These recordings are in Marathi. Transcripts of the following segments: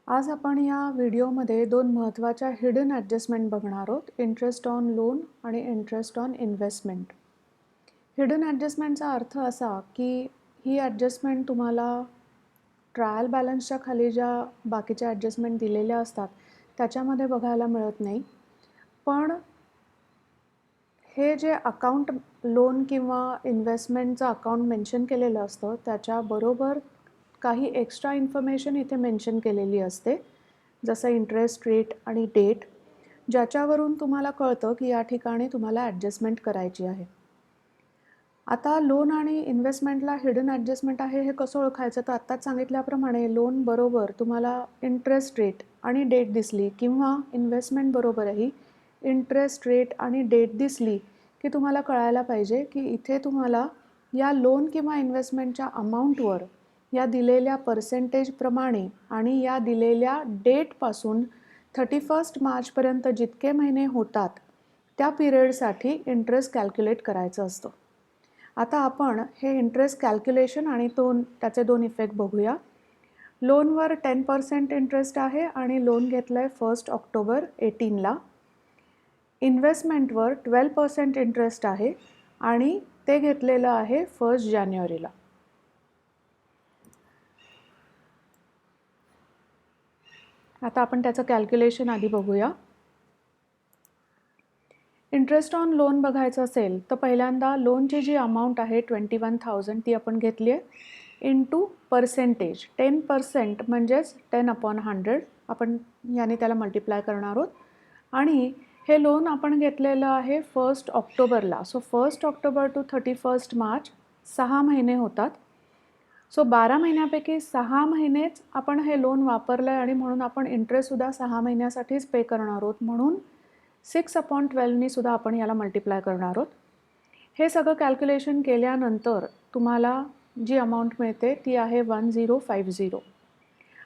आज आपण या व्हिडिओमध्ये दोन महत्त्वाच्या हिडन ॲडजस्टमेंट बघणार आहोत, इंटरेस्ट ऑन लोन आणि इंटरेस्ट ऑन इन्व्हेस्टमेंट. हिडन ॲडजस्टमेंटचा अर्थ असा की ही ॲडजस्टमेंट तुम्हाला ट्रायल बॅलन्सच्या खाली ज्या बाकीच्या ॲडजस्टमेंट दिलेल्या असतात त्याच्यामध्ये बघायला मिळत नाही. पण हे जे अकाउंट लोन किंवा इन्व्हेस्टमेंटचं अकाउंट मेन्शन केलेलं असतं त्याच्याबरोबर काही एक्स्ट्रा इन्फॉर्मेशन इथे मेन्शन केलेली असते, जसं इंटरेस्ट रेट आणि डेट, ज्याच्यावरून तुम्हाला कळतं की या ठिकाणी तुम्हाला ॲडजस्टमेंट करायची आहे. आता लोन आणि इन्व्हेस्टमेंटला हिडन ॲडजस्टमेंट आहे हे कसं ओळखायचं, तर आत्ताच सांगितल्याप्रमाणे लोन बरोबर तुम्हाला इंटरेस्ट रेट आणि डेट दिसली किंवा इन्व्हेस्टमेंट बरोबरही इंटरेस्ट रेट आणि डेट दिसली की तुम्हाला कळायला पाहिजे की इथे तुम्हाला या लोन किंवा इन्व्हेस्टमेंटच्या अमाऊंटवर या दिलेल्या पर्सेंटेजप्रमाणे आणि या दिलेल्या डेटपासून 31 मार्चपर्यंत जितके महिने होतात त्या पिरियडसाठी इंटरेस्ट कॅल्क्युलेट करायचं असतं. आता आपण हे इंटरेस्ट कॅल्क्युलेशन आणि त्याचे दोन इफेक्ट बघूया. लोनवर 10% इंटरेस्ट आहे आणि लोन घेतलं आहे 1 ऑक्टोबर 2018ला. इन्व्हेस्टमेंटवर 12% इंटरेस्ट आहे आणि ते घेतलेलं आहे 1 जानेवारीला. आता आपण त्याचं कॅल्क्युलेशन आधी बघूया. इंटरेस्ट ऑन लोन बघायचं असेल तर पहिल्यांदा लोनची जी अमाऊंट आहे 21,000 ती आपण घेतली आहे इंटू पर्सेंटेज. 10% म्हणजेच 10/100 आपण याने त्याला मल्टिप्लाय करणार आहोत. आणि हे लोन आपण घेतलेलं आहे 1 ऑक्टोबरला. सो 1 ऑक्टोबर टू 31 मार्च 6 महिने होतात. सो 12 महिन्यापैकी 6 महिनेच आपण हे लोन वापरलं आहे आणि म्हणून आपण इंटरेस्टसुद्धा 6 महिन्यासाठीच पे करणार आहोत. म्हणून 6/12नी सुद्धा आपण याला मल्टिप्लाय करणार आहोत. हे सगळं कॅल्क्युलेशन केल्यानंतर तुम्हाला जी अमाऊंट मिळते ती आहे 1050.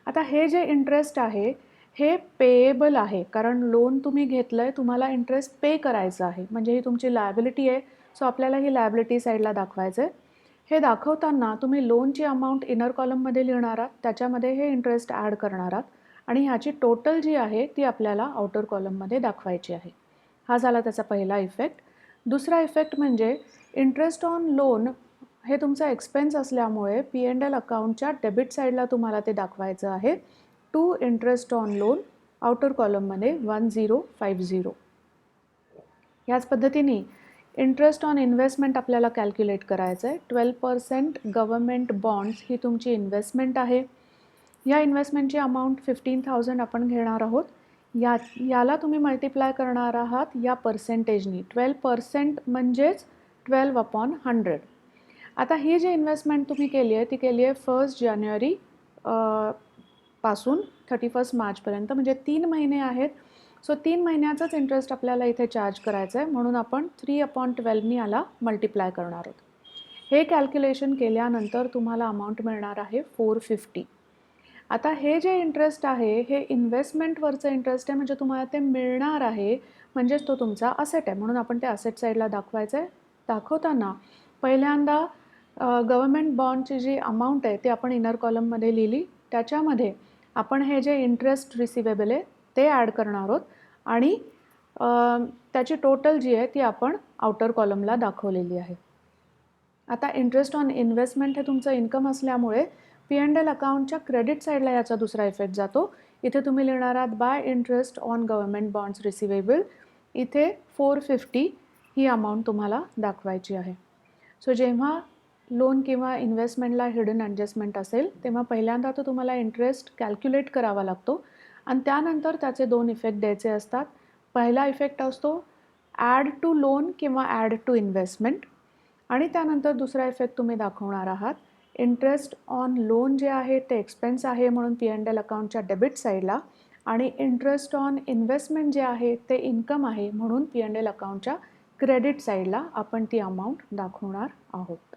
आता हे जे इंटरेस्ट आहे हे पेएबल आहे, कारण लोन तुम्ही घेतलं आहे, तुम्हाला इंटरेस्ट पे करायचं आहे, म्हणजे ही तुमची लायबिलिटी आहे. सो आपल्याला ही लायबिलिटी साईडला दाखवायचं आहे. हे दाखवताना तुम्ही लोनची अमाऊंट इनर कॉलममध्ये लिहिणार आहात, त्याच्यामध्ये हे इंटरेस्ट ॲड करणार आहात आणि ह्याची टोटल जी आहे ती आपल्याला आउटर कॉलममध्ये दाखवायची आहे. हा झाला त्याचा पहिला इफेक्ट. दुसरा इफेक्ट म्हणजे इंटरेस्ट ऑन लोन हे तुमचा एक्सपेन्स असल्यामुळे P&L अकाउंटच्या डेबिट साईडला तुम्हाला ते दाखवायचं आहे. To interest on loan outer कॉलममध्ये 1050. याच पद्धतीने इंटरेस्ट ऑन इन्व्हेस्टमेंट आपल्याला कॅल्क्युलेट करायचं आहे. 12% गव्हर्नमेंट बॉन्ड्स ही तुमची इन्व्हेस्टमेंट आहे. या इन्व्हेस्टमेंटची अमाऊंट 15,000 आपण घेणार आहोत. याला तुम्ही मल्टिप्लाय करणार आहात या पर्सेंटेजनी. 12% म्हणजेच 12/100. आता ही जी इन्व्हेस्टमेंट तुम्ही केली आहे ती केली आहे 1 जानेवारी पासून 31 मार्चपर्यंत, म्हणजे 3 महिने आहेत. सो 3 महिन्याचाच इंटरेस्ट आपल्याला इथे चार्ज करायचं आहे, म्हणून आपण 3/12नी याला मल्टिप्लाय करणार आहोत. हे कॅल्क्युलेशन केल्यानंतर तुम्हाला अमाऊंट मिळणार आहे 450. आता हे जे इंटरेस्ट आहे हे इन्व्हेस्टमेंटवरचं इंटरेस्ट आहे, म्हणजे तुम्हाला ते मिळणार आहे, म्हणजेच तो तुमचा असेट आहे, म्हणून आपण ते असेट साईडला दाखवायचं आहे. दाखवताना पहिल्यांदा गव्हर्नमेंट बॉन्डची जी अमाऊंट आहे ती आपण इनर कॉलममध्ये लिहिली. त्याच्यामध्ये आपण हे जे इंटरेस्ट रिसिवेबल आहे ते ॲड करणार आहोत आणि त्याची टोटल जी आहे ती आपण आउटर कॉलमला दाखवलेली आहे. आता इंटरेस्ट ऑन इन्व्हेस्टमेंट हे तुमचं इन्कम असल्यामुळे P&L अकाउंटच्या क्रेडिट साईडला याचा दुसरा इफेक्ट जातो. इथे तुम्ही लिहिणार आहात bye interest on government bonds receivable. इथे 450 ही अमाऊंट तुम्हाला दाखवायची आहे. सो जेव्हा लोन किंवा इन्व्हेस्टमेंटला हिडन ॲडजस्टमेंट असेल तेव्हा पहिल्यांदा तर तुम्हाला इंटरेस्ट कॅल्क्युलेट करावा लागतो आणि त्यानंतर त्याचे दोन इफेक्ट द्यायचे असतात. पहिला इफेक्ट असतो ॲड टू लोन किंवा ॲड टू इन्व्हेस्टमेंट आणि त्यानंतर दुसरा इफेक्ट तुम्ही दाखवणार आहात इंटरेस्ट ऑन लोन जे आहे ते एक्सपेन्स आहे म्हणून P&L अकाउंटच्या डेबिट साईडला आणि इंटरेस्ट ऑन इन्व्हेस्टमेंट जे आहे ते इन्कम आहे म्हणून P&L अकाउंटच्या क्रेडिट साईडला आपण ती अमाऊंट दाखवणार आहोत.